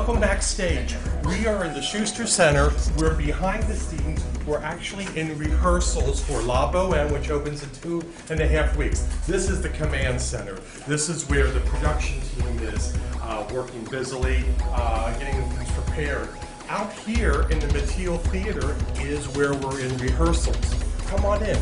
Welcome backstage. We are in the Schuster Center. We're behind the scenes. We're actually in rehearsals for La Boheme, which opens in 2.5 weeks. This is the command center. This is where the production team is working busily, getting things prepared. Out here in the Mateel Theater is where we're in rehearsals. Come on in.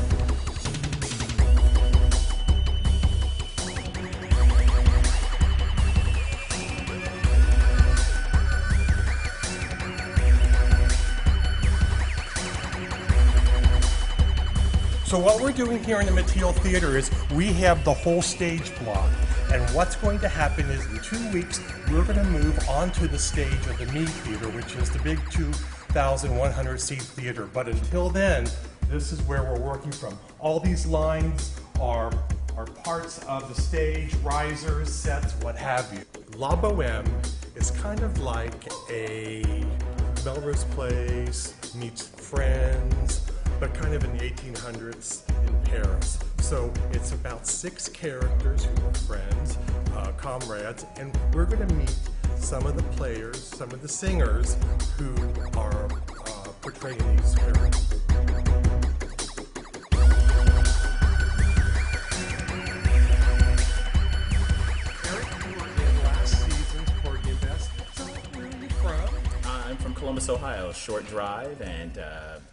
So what we're doing here in the Mateel Theater is we have the whole stage block. And what's going to happen is in 2 weeks, we're going to move onto the stage of the Me Theater, which is the big 2,100 seat theater. But until then, this is where we're working from. All these lines are parts of the stage, risers, sets, what have you. La Boheme is kind of like a Melrose Place meets Friends, but kind of in the 1800s in Paris. So it's about 6 characters who are friends, comrades, and we're going to meet some of the players, some of the singers who are portraying these characters. Eric, you were in last season's Boheme Best. So where are you from? I'm from Columbus, Ohio, short drive, and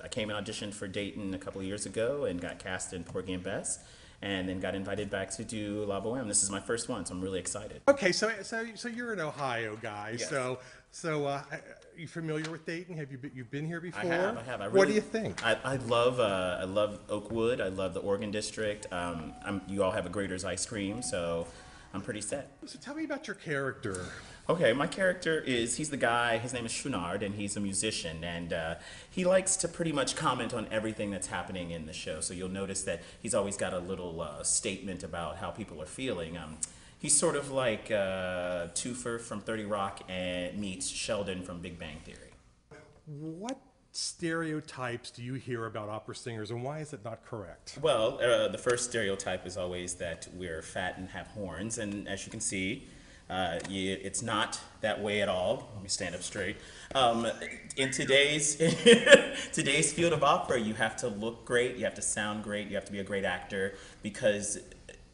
I came and auditioned for Dayton a couple of years ago and got cast in Boheme Best, and then got invited back to do La Boheme. This is my first one, so I'm really excited. Okay, so you're an Ohio guy. Yes. So are you familiar with Dayton? Have you've been here before? I have. What do you think? I love Oakwood. I love the Oregon District. You all have a Grater's ice cream, so I'm pretty set. So tell me about your character. Okay, my character he's the guy, his name is Chouinard, and he's a musician, and he likes to pretty much comment on everything that's happening in the show. So you'll notice that he's always got a little statement about how people are feeling. He's sort of like Toofer from 30 Rock and meets Sheldon from Big Bang Theory. What stereotypes do you hear about opera singers, and why is it not correct? Well, the first stereotype is always that we're fat and have horns, and as you can see, it's not that way at all. Let me stand up straight. In today's field of opera, you have to look great, you have to sound great, you have to be a great actor, because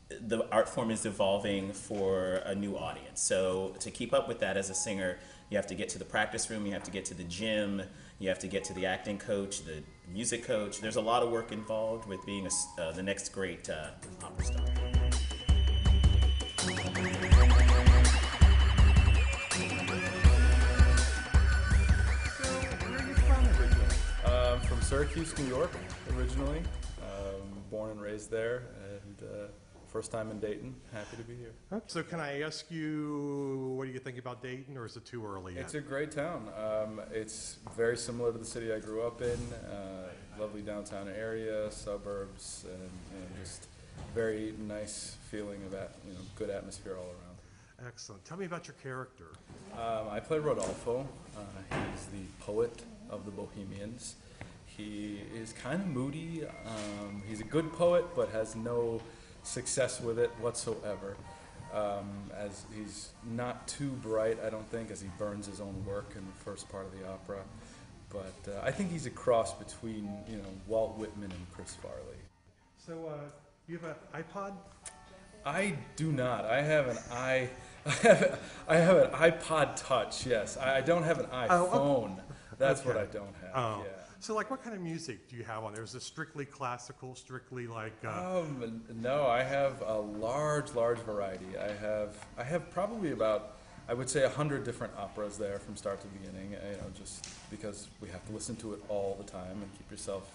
the art form is evolving for a new audience. So to keep up with that as a singer, you have to get to the practice room, you have to get to the gym, you have to get to the acting coach, the music coach. There's a lot of work involved with being the next great opera star. From Syracuse, New York, originally. Born and raised there, and first time in Dayton. Happy to be here. Okay. So can I ask you, what do you think about Dayton, or is it too early yet? It's a great town. It's very similar to the city I grew up in. Lovely downtown area, suburbs, and just very nice feeling of good atmosphere all around. Excellent. Tell me about your character. I play Rodolfo. He's the poet of the Bohemians. He is kind of moody. He's a good poet, but has no success with it whatsoever. As he's not too bright, I don't think, as he burns his own work in the first part of the opera. But I think he's a cross between, Walt Whitman and Chris Farley. So, you have an iPod? I do not. I have an iPod Touch. Yes, I don't have an iPhone. That's okay. What I don't have. Oh. Yeah. So, like, what kind of music do you have on there? Is it strictly classical, strictly like? No, I have a large variety. I have probably about, I would say, 100 different operas there from start to beginning. Just because we have to listen to it all the time and keep yourself,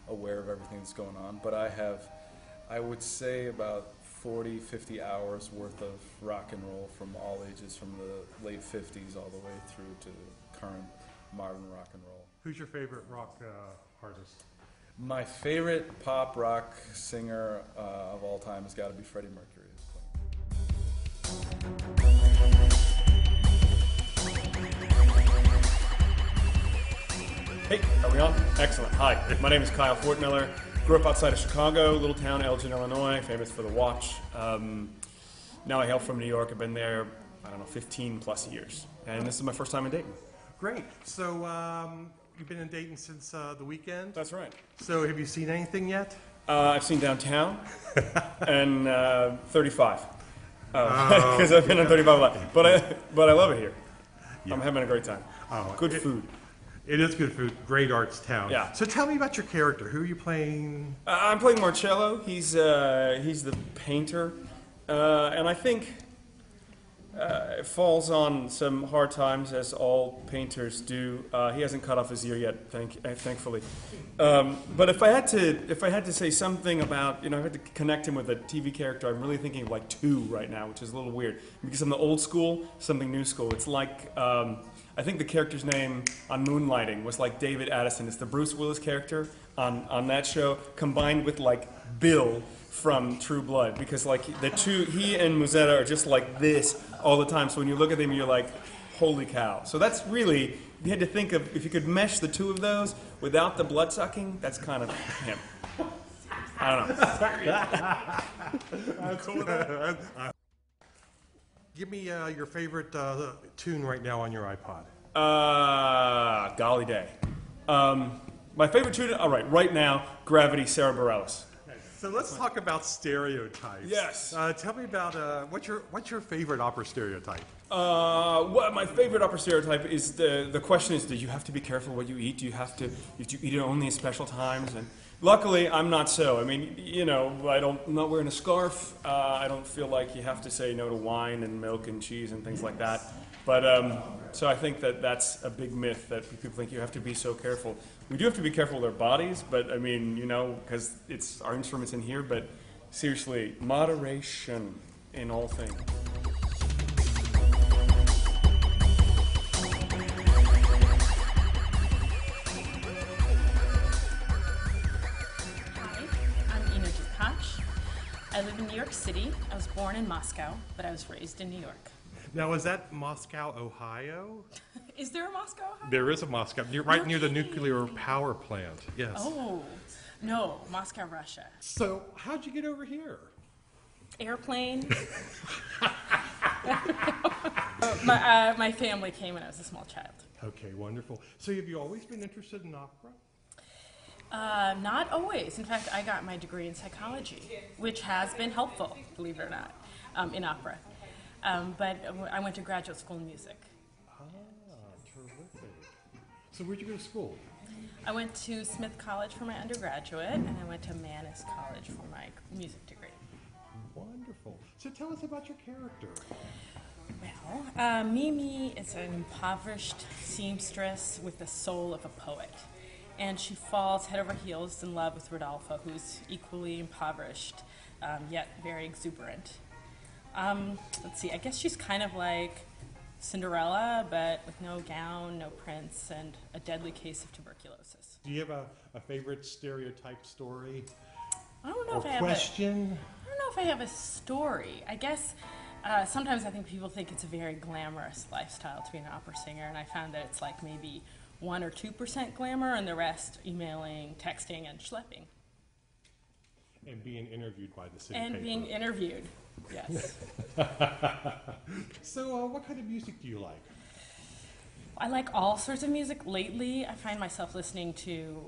aware of everything that's going on. But I would say about 40, 50 hours worth of rock and roll from all ages, from the late 50s all the way through to current modern rock and roll. Who's your favorite rock artist? My favorite pop rock singer of all time has got to be Freddie Mercury. Hey, are we on? Excellent. Hi, my name is Kyle Fortmiller. Grew up outside of Chicago, little town, Elgin, Illinois, famous for the Watch. Now I hail from New York. I've been there, 15 plus years. and this is my first time in Dayton. Great. So you've been in Dayton since the weekend? That's right. So have you seen anything yet? I've seen Downtown and 35. Because I've been on 35 a lot. But I love it here. Yeah. I'm having a great time. Good food. It is good food. Great arts town. Yeah. So tell me about your character. Who are you playing? I'm playing Marcello. He's the painter. And I think it falls on some hard times, as all painters do. He hasn't cut off his ear yet, thankfully. But if I had to say something about, I had to connect him with a TV character, I'm really thinking of like 2 right now, which is a little weird. Because I'm the old school, something new school. It's like, I think the character's name on Moonlighting was like David Addison. It's the Bruce Willis character on that show, combined with like Bill from True Blood, because like the two, he and Musetta are just like this all the time. So when you look at them, you're like, holy cow. So that's really, you had to think of, if you could mesh the 2 of those without the blood sucking, that's kind of him. I don't know. Cool with that? Give me your favorite tune right now on your iPod. Golly day. My favorite tune, all right now, Gravity, Sarah Bareilles. So let's talk about stereotypes. Yes. Tell me about what's your favorite opera stereotype? My favorite opera stereotype is the question is, do you have to be careful what you eat? Do you have to eat it only at special times? And luckily, I'm not so. I mean, I'm not wearing a scarf. I don't feel like you have to say no to wine and milk and cheese and things like that. But so I think that's a big myth that people think you have to be so careful. We do have to be careful with our bodies, but I mean, because it's our instruments in here. But seriously, moderation in all things. I live in New York City. I was born in Moscow, but I was raised in New York. Now, is that Moscow, Ohio? Is there a Moscow, Ohio? There is a Moscow, right near the nuclear power plant, yes. Oh, no, Moscow, Russia. So, how'd you get over here? Airplane. My family came when I was a small child. Okay, wonderful. So, have you always been interested in opera? Not always. In fact, I got my degree in psychology, which has been helpful, believe it or not, in opera. But I went to graduate school in music. Ah, terrific. So where'd you go to school? I went to Smith College for my undergraduate, and I went to Mannes College for my music degree. Wonderful. So tell us about your character. Well, Mimi is an impoverished seamstress with the soul of a poet. And she falls head over heels in love with Rodolfo, who's equally impoverished, yet very exuberant. Let's see, I guess she's kind of like Cinderella, but with no gown, no prince, and a deadly case of tuberculosis. Do you have a favorite stereotype story? I don't know or if I have question? I don't know if I have a story. I guess sometimes I think people think it's a very glamorous lifestyle to be an opera singer, and I found that it's like maybe 1 or 2% glamour, and the rest emailing, texting, and schlepping. And being interviewed by the city and paper. Being interviewed, yes. So what kind of music do you like? I like all sorts of music. Lately, I find myself listening to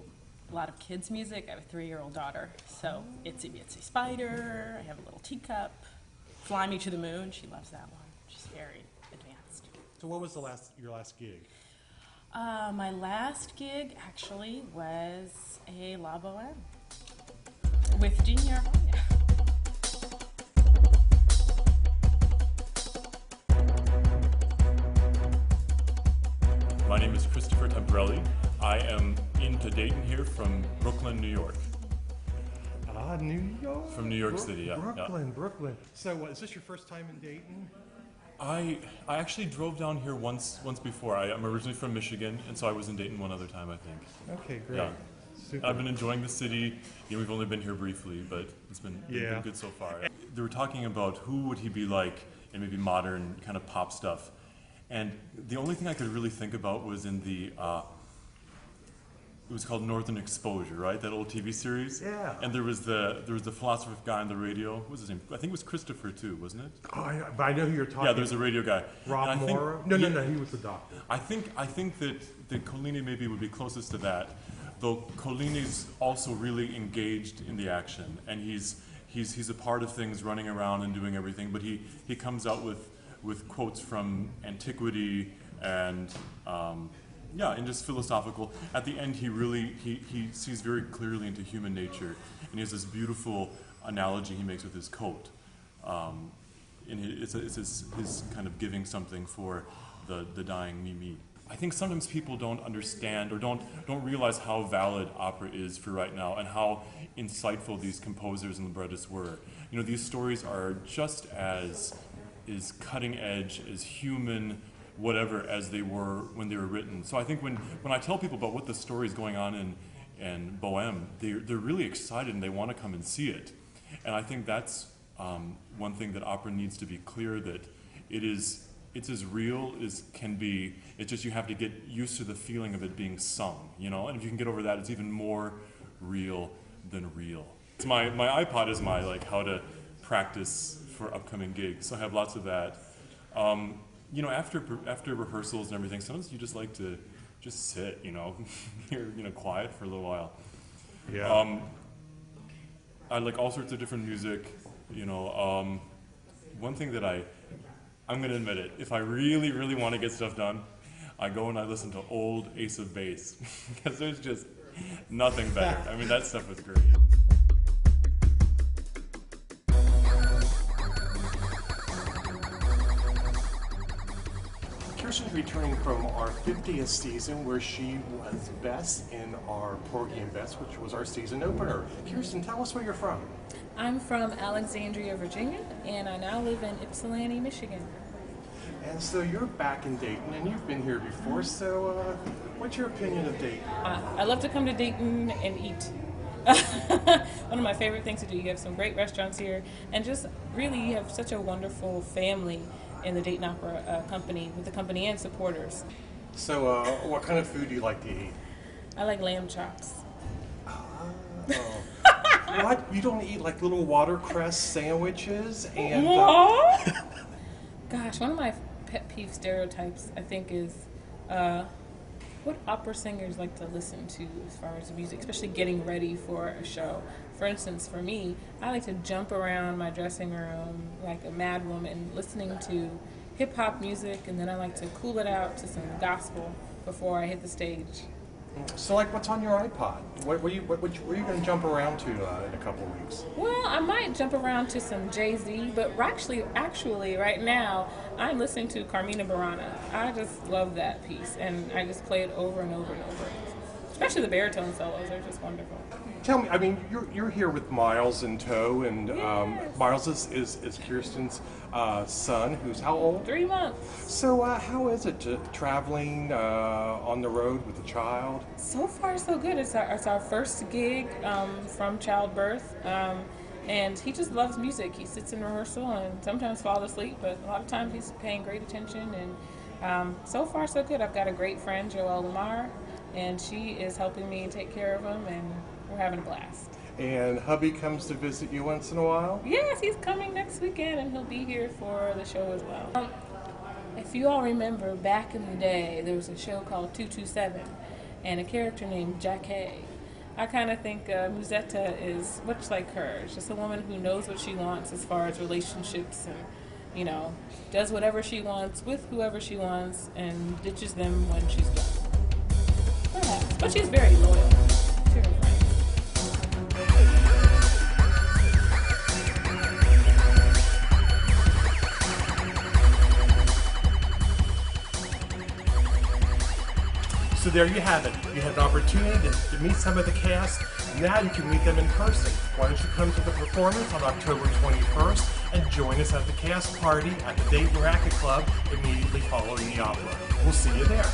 a lot of kids' music. I have a 3-year-old daughter, so Itsy Bitsy Spider, I have a little teacup, Fly Me to the Moon, she loves that one. She's very advanced. So what was your last gig? My last gig actually was a La Boheme with Dean Yarvanya. My name is Christopher Temporelli. I am into Dayton here from Brooklyn, New York. Ah, New York. From New York City, yeah. Brooklyn. So is this your first time in Dayton? I actually drove down here once before. I'm originally from Michigan, and so I was in Dayton one other time, I think. Okay, great. Yeah. Super. I've been enjoying the city. We've only been here briefly, but it's been good so far. They were talking about who would he be like in maybe modern kind of pop stuff. And the only thing I could really think about was in the it was called Northern Exposure, right? That old TV series. Yeah. And there was the philosopher guy on the radio. What was his name? I think it was Christopher too, wasn't it? Oh, but I know who you're talking. Yeah, there's a radio guy. Rob Morrow? No, he was the doctor. I think that Collini maybe would be closest to that, though Collini's also really engaged in the action, and he's a part of things, running around and doing everything. But he comes out with quotes from antiquity and and just philosophical. At the end, he sees very clearly into human nature, and he has this beautiful analogy he makes with his coat. It's his kind of giving something for the dying Mimi. I think sometimes people don't understand or don't realize how valid opera is for right now and how insightful these composers and librettists were. You know, these stories are just as cutting edge, as human, whatever, as they were when they were written. So I think when I tell people about what the story is going on in Boheme, they're really excited and they want to come and see it. And I think that's one thing that opera needs to be clear, that it's as real as can be. It's just you have to get used to the feeling of it being sung, you know. And if you can get over that, it's even more real than real. It's my iPod is my how to practice for upcoming gigs. So I have lots of that. You know, after rehearsals and everything, sometimes you just like to just sit, you know, you're quiet for a little while. Yeah. I like all sorts of different music. You know, one thing that I'm going to admit it, if I really, really want to get stuff done, I go and I listen to old Ace of Base, because there's just nothing better. I mean, that stuff was great. Kirsten's returning from our 50th season, where she was best in our Porgy and Bess, which was our season opener. Kirsten, tell us where you're from. I'm from Alexandria, Virginia, and I now live in Ypsilanti, Michigan. And so you're back in Dayton, and you've been here before, so what's your opinion of Dayton? I love to come to Dayton and eat. One of my favorite things to do. You have some great restaurants here, and just really you have such a wonderful family in the Dayton Opera Company, with the company and supporters. So what kind of food do you like to eat? I like lamb chops. What? You don't eat like little watercress sandwiches and... Gosh, one of my pet peeve stereotypes, I think, is what opera singers like to listen to as far as music, especially getting ready for a show. For instance, for me, I like to jump around my dressing room like a mad woman, listening to hip-hop music, and then I like to cool it out to some gospel before I hit the stage. So, like, what's on your iPod? What are you going to jump around to in a couple of weeks? Well, I might jump around to some Jay-Z, but actually, right now, I'm listening to Carmina Burana. I just love that piece, and I just play it over and over and over. Especially the baritone solos, they're just wonderful. Tell me, I mean, you're here with Miles in tow, and Yes. Miles is Kirsten's son, who's how old? 3 months. So how is it traveling on the road with a child? So far, so good. It's our first gig from childbirth, and he just loves music. He sits in rehearsal and sometimes falls asleep, but a lot of times he's paying great attention, and so far, so good. I've got a great friend, Joelle Lamar, and she is helping me take care of him, and we're having a blast. And hubby comes to visit you once in a while? Yes, he's coming next weekend, and he'll be here for the show as well. If you all remember, back in the day, there was a show called 227, and a character named Jacquet. I kind of think Musetta is much like her. It's just a woman who knows what she wants as far as relationships, and, you know, does whatever she wants with whoever she wants, and ditches them when she's done. Perhaps. But she's very loyal to her friends. So there you have it. You had an opportunity to meet some of the cast. Now you can meet them in person. Why don't you come to the performance on October 21st and join us at the cast party at the Dayton Racket Club immediately following the opera. We'll see you there.